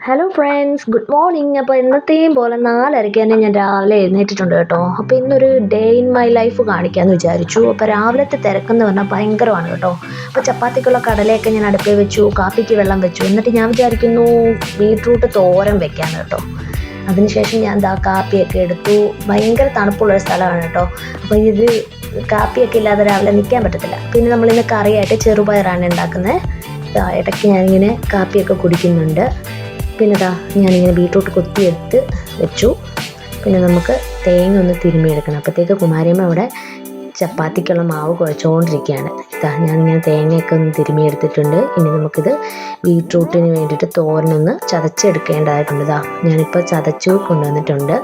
Hello friends, good morning. അപ്പോൾ എന്നത്തെയും പോലെ 4:30 തന്നെ ഞാൻ രാവിലെ എഴുന്നേറ്റിട്ടുണ്ട് കേട്ടോ. അപ്പോൾ ഇന്നൊരു ഡേ ഇൻ മൈ ലൈഫ് കാണിക്കാമെന്ന് വിചാരിച്ചു. അപ്പോൾ രാവിലത്തെ തിരക്കെന്ന് പറഞ്ഞാൽ ഭയങ്കരമാണ് കേട്ടോ. അപ്പോൾ ചപ്പാത്തിക്കുള്ള കടലയൊക്കെ ഞാൻ അടുപ്പിൽ വെച്ചു, കാപ്പിക്ക് വെള്ളം വെച്ചു. എന്നിട്ട് ഞാൻ വിചാരിക്കുന്നു ബീട്രൂട്ട് തോരൻ വെക്കാമെന്ന് കേട്ടോ. അതിനുശേഷം ഞാൻ കാപ്പിയൊക്കെ എടുത്തു. ഭയങ്കര തണുപ്പുള്ളൊരു സ്ഥലമാണ് കേട്ടോ. അപ്പോൾ ഇത് കാപ്പിയൊക്കെ ഇല്ലാതെ രാവിലെ നിൽക്കാൻ പറ്റത്തില്ല. പിന്നെ നമ്മളിന്ന് കറിയായിട്ട് ചെറുപയറാണ് ഉണ്ടാക്കുന്നത്. ഇടയ്ക്ക് ഞാനിങ്ങനെ കാപ്പിയൊക്കെ കുടിക്കുന്നുണ്ട്. പിന്നെ ഞാനിങ്ങനെ ബീട്രൂട്ട് കൊത്തിയെടുത്ത് വെച്ചു. പിന്നെ നമുക്ക് തേങ്ങ ഒന്ന് തിരുമ്മിയെടുക്കണം. അപ്പോഴത്തേക്ക് കുമാരിയമ്മ അവിടെ ചപ്പാത്തിക്കുള്ള മാവ് കുഴച്ചുകൊണ്ടിരിക്കുകയാണ്. ഞാനിങ്ങനെ തേങ്ങയൊക്കെ ഒന്ന് തിരുമ്മിയെടുത്തിട്ടുണ്ട്. ഇനി നമുക്കിത് ബീട്രൂട്ടിന് വേണ്ടിയിട്ട് തോരനൊന്ന് ചതച്ചെടുക്കേണ്ടതായിട്ടുണ്ട്. ഞാനിപ്പോൾ ചതച്ചു കൊണ്ടുവന്നിട്ടുണ്ട്.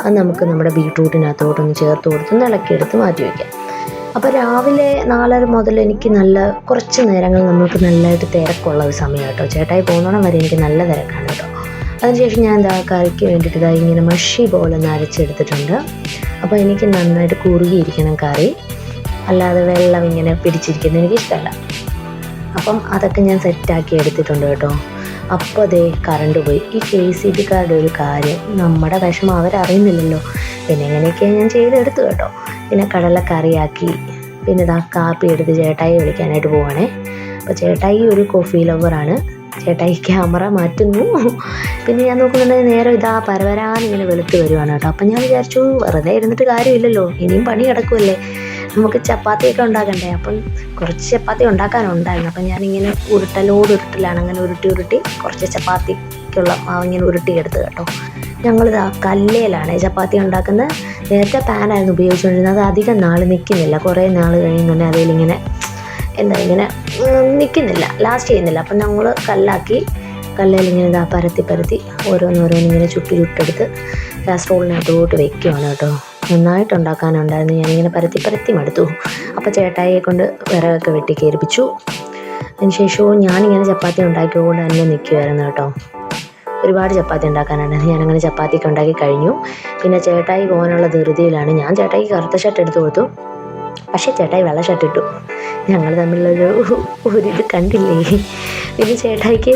അത് നമുക്ക് നമ്മുടെ ബീട്രൂട്ടിനകത്തോട്ടൊന്ന് ചേർത്ത് കൊടുത്ത് ഇളക്കിയെടുത്ത് മാറ്റി വയ്ക്കാം. അപ്പോൾ രാവിലെ 4:30 മുതൽ എനിക്ക് കുറച്ച് നേരങ്ങൾ നമുക്ക് നല്ലതായിട്ട് തിരക്കുള്ള ഒരു സമയം കേട്ടോ. ചേട്ടായി പോകുന്നോണം വരെ എനിക്ക് നല്ല തിരക്കാണ് കേട്ടോ. അതിനുശേഷം ഞാൻ കറിക്ക് വേണ്ടിയിട്ട് ഇങ്ങനെ മഷി പോലെ ഒന്ന് അരച്ചെടുത്തിട്ടുണ്ട്. അപ്പോൾ എനിക്ക് നന്നായിട്ട് കുറുകിയിരിക്കണം കറി, അല്ലാതെ വെള്ളം ഇങ്ങനെ പിടിച്ചിരിക്കുന്നത് എനിക്കിഷ്ടമല്ല. അപ്പം അതൊക്കെ ഞാൻ സെറ്റാക്കി എടുത്തിട്ടുണ്ട് കേട്ടോ. അപ്പോൾ കറണ്ട് പോയി. ഈ KCBക്കാരുടെ ഒരു കാര്യം, നമ്മുടെ വിഷമം അവരറിയുന്നില്ലല്ലോ. പിന്നെ എങ്ങനെയൊക്കെയാണ് ഞാൻ ചെയ്തെടുത്തു കേട്ടോ. പിന്നെ കടലക്കറിയാക്കി. പിന്നെ കാപ്പി എടുത്ത് ചേട്ടായി വിളിക്കാനായിട്ട് പോവാണേ. അപ്പോൾ ചേട്ടായി ഒരു കോഫി ലവറാണ്. ചേട്ടായി ക്യാമറ മാറ്റുന്നു. പിന്നെ ഞാൻ നോക്കുന്നുണ്ടെങ്കിൽ നേരെ പരവരാന്നിങ്ങനെ വെളുത്ത് വരുവാണ് കേട്ടോ. അപ്പം ഞാൻ വിചാരിച്ചു വെറുതെ ഇരുന്നിട്ട് കാര്യമില്ലല്ലോ, ഇനിയും പണി കിടക്കുമല്ലേ, നമുക്ക് ചപ്പാത്തിയൊക്കെ ഉണ്ടാക്കണ്ടേ. അപ്പം കുറച്ച് ചപ്പാത്തി ഉണ്ടാക്കാനുണ്ടായിരുന്നു. അപ്പം ഞാനിങ്ങനെ ഉരുട്ടലാണ്. അങ്ങനെ ഉരുട്ടി കുറച്ച് ചപ്പാത്തിക്കുള്ള മാവിങ്ങനെ ഉരുട്ടിയെടുത്ത് കേട്ടോ. ഞങ്ങളിത് കല്ലേലാണ് ചപ്പാത്തി ഉണ്ടാക്കുന്നത്. നേരത്തെ പാനായിരുന്നു ഉപയോഗിച്ചുകൊണ്ടിരുന്നത്. അത് അധികം നാൾ നിൽക്കുന്നില്ല. കുറേ നാൾ കഴിയുന്നുണ്ട് അതിലിങ്ങനെ ഇങ്ങനെ നിൽക്കുന്നില്ല, ലാസ്റ്റ് ചെയ്യുന്നില്ല. അപ്പം ഞങ്ങൾ കല്ലിലിങ്ങനെ പരത്തി ഓരോന്നിങ്ങനെ ചുട്ടെടുത്ത് കാസറോളിനകത്തോട്ട് വെക്കുകയാണ് കേട്ടോ. നന്നായിട്ട് ഉണ്ടാക്കാനുണ്ടായിരുന്നു. ഞാനിങ്ങനെ പരത്തി മടുത്തു. അപ്പോൾ ചേട്ടായിയെ കൊണ്ട് വിറകൊക്കെ വെട്ടി കയറിപ്പിച്ചു. അതിനുശേഷവും ഞാനിങ്ങനെ ചപ്പാത്തി ഉണ്ടാക്കിക്കൊണ്ട് തന്നെ നിൽക്കുമായിരുന്നു കേട്ടോ. ഒരുപാട് ചപ്പാത്തി ഉണ്ടാക്കാനുണ്ടായിരുന്നു. ഞാനങ്ങനെ ചപ്പാത്തിയൊക്കെ ഉണ്ടാക്കി കഴിഞ്ഞു. പിന്നെ ചേട്ടായി പോകാനുള്ള ധൃതിയിലാണ്. ഞാൻ ചേട്ടായിക്ക് കറുത്ത ഷർട്ട് എടുത്ത് കൊടുത്തു, പക്ഷേ ചേട്ടായി വെള്ള ഷർട്ട് ഇട്ടു. ഞങ്ങൾ ഒരിത് കണ്ടില്ലേ. പിന്നെ ചേട്ടായിക്ക്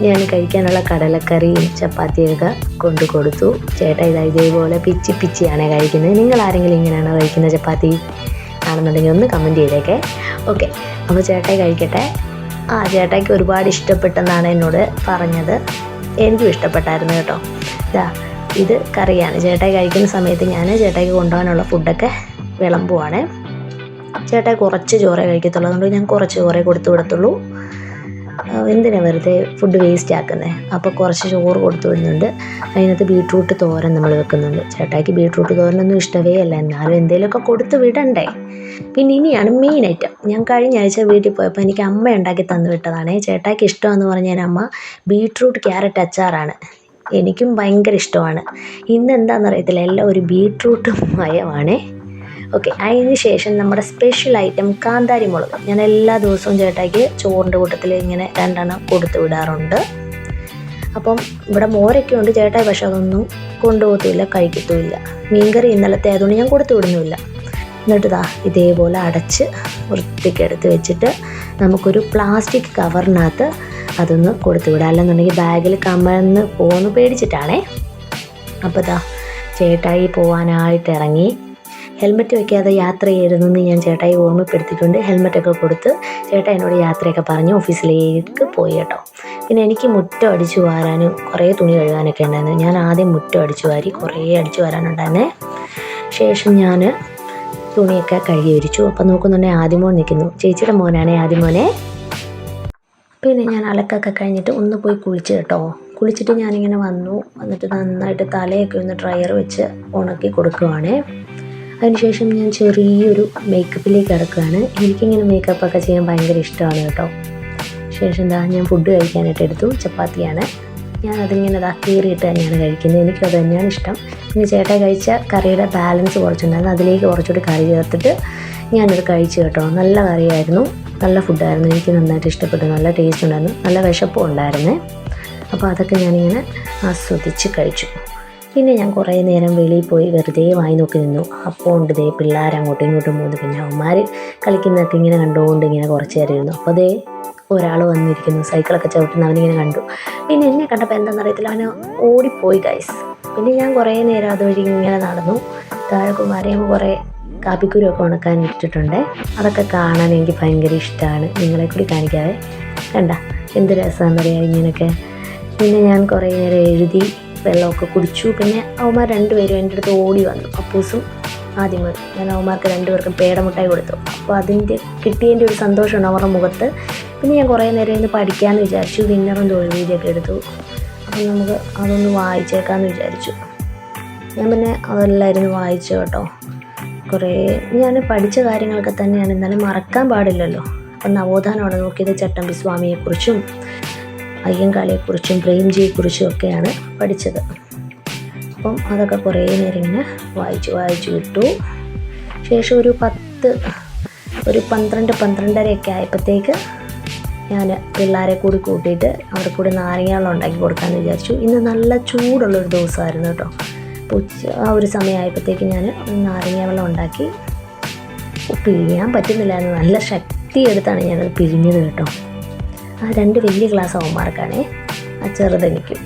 ഞാൻ കഴിക്കാനുള്ള കടലക്കറിയും ചപ്പാത്തിയൊക്കെ കൊണ്ടു കൊടുത്തു. ചേട്ടായി ഇതേപോലെ പിച്ചിയാണ് കഴിക്കുന്നത്. നിങ്ങൾ ആരെങ്കിലും ഇങ്ങനെയാണോ കഴിക്കുന്നത് ചപ്പാത്തി? ആണെന്നുണ്ടെങ്കിൽ ഒന്ന് കമൻറ്റ് ചെയ്തേക്കെ. ഓക്കെ, അപ്പോൾ ചേട്ടായി കഴിക്കട്ടെ. ചേട്ടായിക്ക് ഒരുപാട് ഇഷ്ടപ്പെട്ടെന്നാണ് എന്നോട് പറഞ്ഞത്. എനിക്കും ഇഷ്ടപ്പെട്ടായിരുന്നു കേട്ടോ. ഇത് കറിയാണ്. ചേട്ടായി കഴിക്കുന്ന സമയത്ത് ഞാൻ ചേട്ടായിക്ക് കൊണ്ടുപോകാനുള്ള ഫുഡൊക്കെ വിളമ്പുവാണ്. ചേട്ടായി കുറച്ച് ചോറേ കഴിക്കത്തുള്ളൂ, അതുകൊണ്ട് ഞാൻ കുറച്ച് ചോറേ കൊടുത്തു വിടത്തുള്ളൂ. എന്തിനാണ് വെറുതെ ഫുഡ് വേസ്റ്റ് ആക്കുന്നത്. അപ്പോൾ കുറച്ച് ചോറ് കൊടുത്തു വിടുന്നുണ്ട്. അതിനകത്ത് ബീട്രൂട്ട് തോരൻ നമ്മൾ വെക്കുന്നുണ്ട്. ചേട്ടായിക്ക് ബീട്രൂട്ട് തോരനൊന്നും ഇഷ്ടമേ അല്ല, എന്നാലും എന്തെങ്കിലുമൊക്കെ കൊടുത്ത് വിടണ്ടേ. പിന്നെ ഇനിയാണ് മെയിൻ ഐറ്റം. ഞാൻ കഴിഞ്ഞ ആഴ്ച വീട്ടിൽ പോയപ്പോൾ എനിക്ക് അമ്മ ഉണ്ടാക്കി തന്നു വിട്ടതാണ്. ചേട്ടായിക്ക് ഇഷ്ടമെന്ന് പറഞ്ഞാൽ അമ്മ ബീട്രൂട്ട് ക്യാരറ്റ് അച്ചാറാണ്. എനിക്കും ഭയങ്കര ഇഷ്ടമാണ്. ഇന്ന് എന്താണെന്നറിയത്തില്ല, എല്ലാം ഒരു ബീട്രൂട്ട് മയമാണേ. ഓക്കെ, അതിന് ശേഷം നമ്മുടെ സ്പെഷ്യൽ ഐറ്റം കാന്താരി മുളക്. ഞാൻ എല്ലാ ദിവസവും ചേട്ടായിക്ക് ചോറിൻ്റെ കൂട്ടത്തിൽ ഇങ്ങനെ 2 എണ്ണം കൊടുത്തു വിടാറുണ്ട്. അപ്പം ഇവിടെ മോരൊക്കെ ഉണ്ട് ചേട്ടായി, പക്ഷെ അതൊന്നും കൊണ്ടുപോകത്തുമില്ല, കഴിക്കത്തുമില്ല. മീൻകറി ഇന്നലത്തെ ആയതുകൊണ്ട് ഞാൻ കൊടുത്തു വിടുന്നുമില്ല. എന്നിട്ട് ഇതേപോലെ അടച്ച് വൃത്തിക്കെടുത്ത് വെച്ചിട്ട് നമുക്കൊരു പ്ലാസ്റ്റിക് കവറിനകത്ത് അതൊന്ന് കൊടുത്തു വിടാം. അല്ലെന്നുണ്ടെങ്കിൽ ബാഗിൽ കമഴ്ന്ന് പോകുന്നു പേടിച്ചിട്ടാണേ. അപ്പോൾ ചേട്ടായി പോകാനായിട്ട് ഇറങ്ങി. ഹെൽമെറ്റ് വയ്ക്കാതെ യാത്ര ചെയ്യരുതെന്ന് ഞാൻ ചേട്ടായി ഓർമ്മപ്പെടുത്തിയിട്ടുണ്ട്. ഹെൽമെറ്റൊക്കെ കൊടുത്ത് ചേട്ടായി എന്നോട് യാത്രയൊക്കെ പറഞ്ഞ് ഓഫീസിലേക്ക് പോയി കേട്ടോ. പിന്നെ എനിക്ക് മുറ്റം അടിച്ചു വാരാനും കുറേ തുണി കഴുകാനൊക്കെ ഉണ്ടായിരുന്നു. ഞാൻ ആദ്യം മുറ്റം അടിച്ചു വാരി, കുറേ അടിച്ചു വാരാനുണ്ടായിരുന്നേ. ശേഷം ഞാൻ തുണിയൊക്കെ കഴുകി വിരിച്ചു. അപ്പം നോക്കുന്നുണ്ടെങ്കിൽ ആദിമോൻ നിൽക്കുന്നു. ചേച്ചിയുടെ മോനാണേ ആദിമോനെ. പിന്നെ ഞാൻ അലക്കൊക്കെ കഴിഞ്ഞിട്ട് ഒന്ന് പോയി കുളിച്ചു കേട്ടോ. കുളിച്ചിട്ട് ഞാനിങ്ങനെ വന്നിട്ട് നന്നായിട്ട് തലയൊക്കെ ഒന്ന് ഡ്രയർ വെച്ച് ഉണക്കി കൊടുക്കുവാണേ. അതിനുശേഷം ഞാൻ ചെറിയൊരു മേക്കപ്പിലേക്ക് കിടക്കുകയാണ്. എനിക്കിങ്ങനെ മേക്കപ്പൊക്കെ ചെയ്യാൻ ഭയങ്കര ഇഷ്ടമാണ് കേട്ടോ. ശേഷം ഞാൻ ഫുഡ് കഴിക്കാനായിട്ട് എടുത്തു. ചപ്പാത്തിയാണ്. ഞാൻ അതിങ്ങനെ കീറിയിട്ട് തന്നെയാണ് കഴിക്കുന്നത്. എനിക്കത് തന്നെയാണ് ഇഷ്ടം. പിന്നെ ചേട്ടായി കഴിച്ച കറിയുടെ ബാലൻസ് കുറച്ചുണ്ടായിരുന്നു. അതിലേക്ക് കുറച്ചുകൂടി കറി ചേർത്തിട്ട് ഞാനത് കഴിച്ചു കേട്ടോ. നല്ല കറിയായിരുന്നു, നല്ല ഫുഡായിരുന്നു. എനിക്ക് നന്നായിട്ട് ഇഷ്ടപ്പെട്ടു. നല്ല ടേസ്റ്റ് ഉണ്ടായിരുന്നു, നല്ല വിശപ്പും ഉണ്ടായിരുന്നേ. അപ്പോൾ അതൊക്കെ ഞാനിങ്ങനെ ആസ്വദിച്ച് കഴിച്ചു. പിന്നെ ഞാൻ കുറേ നേരം വെളിയിൽ പോയി വെറുതെ വായി നോക്കി നിന്നു. അപ്പോൾ ഉണ്ട് പിള്ളേർ അങ്ങോട്ടും ഇങ്ങോട്ടും പോകുന്നു. പിന്നെ അവന്മാർ കളിക്കുന്നതൊക്കെ ഇങ്ങനെ കണ്ടുകൊണ്ട് ഇങ്ങനെ കുറച്ച് നേരം ഇരുന്നു. അപ്പോൾ ഒരാൾ വന്നിരിക്കുന്നു, സൈക്കിളൊക്കെ ചവിട്ടുന്ന അവനിങ്ങനെ കണ്ടു. പിന്നെ എന്നെ കണ്ടപ്പോൾ എന്താണെന്നറിയത്തില്ല, അവന് ഓടിപ്പോയി ഗൈസ്. പിന്നെ ഞാൻ കുറേ നേരം അതുവഴി ഇങ്ങനെ നടന്നു. താഴെ കുമാരിയമ്മ കുറേ കാപ്പിക്കുരുവൊക്കെ ഉണക്കാൻ ഇട്ടിട്ടുണ്ട്. അതൊക്കെ കാണാൻ എനിക്ക് ഭയങ്കര ഇഷ്ടമാണ്. നിങ്ങളെ കൂടി കാണിക്കാതെ. കണ്ട എന്ത് രസമാണെന്നറിയാം ഇങ്ങനെയൊക്കെ. പിന്നെ ഞാൻ കുറേ നേരം എഴുതി, വെള്ളമൊക്കെ കുടിച്ചു. പിന്നെ അവന്മാർ രണ്ടുപേരും എൻ്റെ അടുത്ത് ഓടി വന്നു. അപ്പൂസും ആദ്യം വന്നു. ഞാൻ അവന്മാർക്ക് രണ്ടുപേർക്കും പേടമുട്ടായി കൊടുത്തു. അപ്പോൾ അതിൻ്റെ കിട്ടിയതിൻ്റെ ഒരു സന്തോഷമാണ് അവരുടെ മുഖത്ത്. പിന്നെ ഞാൻ കുറേ നേരം ഇന്ന് പഠിക്കാമെന്ന് വിചാരിച്ചു. വിന്നറും തൊഴിൽവീതിയൊക്കെ എടുത്തു. അപ്പം നമുക്ക് അതൊന്ന് വായിച്ചേക്കാമെന്ന് വിചാരിച്ചു. ഞാൻ പിന്നെ അതെല്ലാം ഇരുന്ന് വായിച്ചു കേട്ടോ. കുറേ ഞാൻ പഠിച്ച കാര്യങ്ങളൊക്കെ തന്നെയാണ്, എന്നാലും മറക്കാൻ പാടില്ലല്ലോ. അപ്പം നവോത്ഥാനമാണ് നോക്കിയത്. ചട്ടമ്പി സ്വാമിയെക്കുറിച്ചും അയ്യങ്കാളിയെക്കുറിച്ചും പ്രേംജിയെക്കുറിച്ചും ഒക്കെയാണ് പഠിച്ചത്. അപ്പം അതൊക്കെ കുറേ നേരം ഇങ്ങനെ വായിച്ചു വിട്ടു. ശേഷം ഒരു 12-12:30 ആയപ്പോഴത്തേക്ക് ഞാൻ പിള്ളേരെ കൂടി കൂട്ടിയിട്ട് അവർക്ക് കൂടി നാരങ്ങാവെള്ളം ഉണ്ടാക്കി കൊടുക്കാമെന്ന് വിചാരിച്ചു. ഇന്ന് നല്ല ചൂടുള്ളൊരു ദിവസമായിരുന്നു കേട്ടോ. അപ്പോൾ ആ ഒരു സമയമായപ്പോഴത്തേക്ക് ഞാൻ നാരങ്ങാവെള്ളം ഉണ്ടാക്കി. പിഴിയാൻ പറ്റുന്നില്ലായിരുന്നു, നല്ല ശക്തി എടുത്താണ് ഞാനത് പിഴിഞ്ഞത് കേട്ടോ. ആ 2 വലിയ ഗ്ലാസ് അവന്മാർക്കാണേ, ആ ചെറുതെനിക്കും.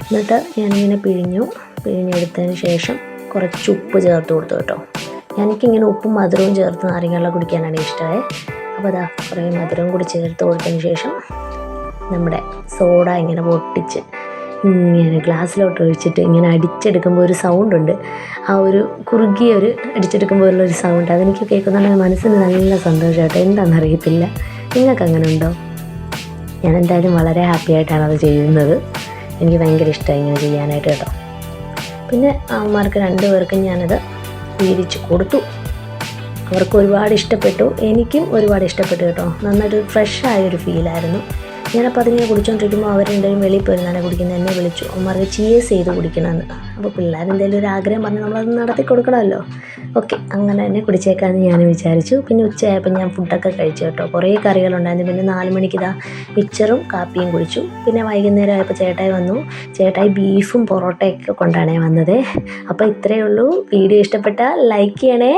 എന്നിട്ട് ഞാനിങ്ങനെ പിഴിഞ്ഞെടുത്തതിന് ശേഷം കുറച്ച് ഉപ്പ് ചേർത്ത് കൊടുത്തു കേട്ടോ. എനിക്കിങ്ങനെ ഉപ്പും മധുരവും ചേർത്ത് നാരങ്ങാവെള്ളം കുടിക്കാനാണ് ഇഷ്ടമേ. അപ്പോൾ അതാ കുറേ മധുരവും കൂടി ചേർത്ത് കൊടുത്തതിന് ശേഷം നമ്മുടെ സോഡ ഇങ്ങനെ പൊട്ടിച്ച് ഇങ്ങനെ ഗ്ലാസ്സിലോട്ട് ഒഴിച്ചിട്ട് ഇങ്ങനെ അടിച്ചെടുക്കുമ്പോൾ ഒരു സൗണ്ടുണ്ട്. ആ ഒരു കുറുകിയൊരു അടിച്ചെടുക്കുമ്പോൾ ഉള്ളൊരു സൗണ്ട്, അതെനിക്ക് കേൾക്കുന്നുണ്ടെങ്കിൽ മനസ്സിന് നല്ല സന്തോഷമായിട്ടോ. എന്താണെന്നറിയത്തില്ല, നിങ്ങൾക്ക് അങ്ങനെ ഉണ്ടോ? ഞാൻ എന്തായാലും വളരെ ഹാപ്പി ആയിട്ടാണ് അത് ചെയ്യുന്നത്. എനിക്ക് ഭയങ്കര ഇഷ്ടമായി ഇങ്ങനെ ചെയ്യാനായിട്ട് കേട്ടോ. പിന്നെ അവന്മാർക്ക് 2 പേർക്കും ഞാനത് വീതിച്ച് കൊടുത്തു. അവർക്ക് ഒരുപാട് ഇഷ്ടപ്പെട്ടു, എനിക്കും ഒരുപാട് ഇഷ്ടപ്പെട്ടു കേട്ടോ. നന്നായിട്ട് ഫ്രഷായൊരു ഫീലായിരുന്നു. ഞാനപ്പോൾ അതിങ്ങനെ കുടിച്ചുകൊണ്ടിരിക്കുമ്പോൾ അവർ രണ്ടുപേരും വെളിയിൽ പോയിരുന്നാണ് കുടിക്കുന്നത്. എന്നെ വിളിച്ചു, അവന്മാർക്ക് ചീസ് ചെയ്ത് കുടിക്കണമെന്ന്. അപ്പോൾ പിള്ളേരെന്തെങ്കിലും ഒരു ആഗ്രഹം പറഞ്ഞ് നമ്മളത് നടത്തി കൊടുക്കണമല്ലോ. ഓക്കെ, അങ്ങനെ തന്നെ കുടിച്ചേക്കാമെന്ന് ഞാൻ വിചാരിച്ചു. പിന്നെ ഉച്ചയായപ്പോൾ ഞാൻ ഫുഡൊക്കെ കഴിച്ചു കേട്ടോ. കുറേ കറികളുണ്ടായിരുന്നു. പിന്നെ 4 മണിക്ക് ഇതാ മിച്ചറും കാപ്പിയും കുടിച്ചു. പിന്നെ വൈകുന്നേരം ആയപ്പോൾ ചേട്ടായി വന്നു. ചേട്ടായി ബീഫും പൊറോട്ടയൊക്കെ കൊണ്ടാണ് വന്നത്. അപ്പോൾ ഇത്രയേ ഉള്ളൂ. വീഡിയോ ഇഷ്ടപ്പെട്ടാൽ ലൈക്ക് ചെയ്യണേ.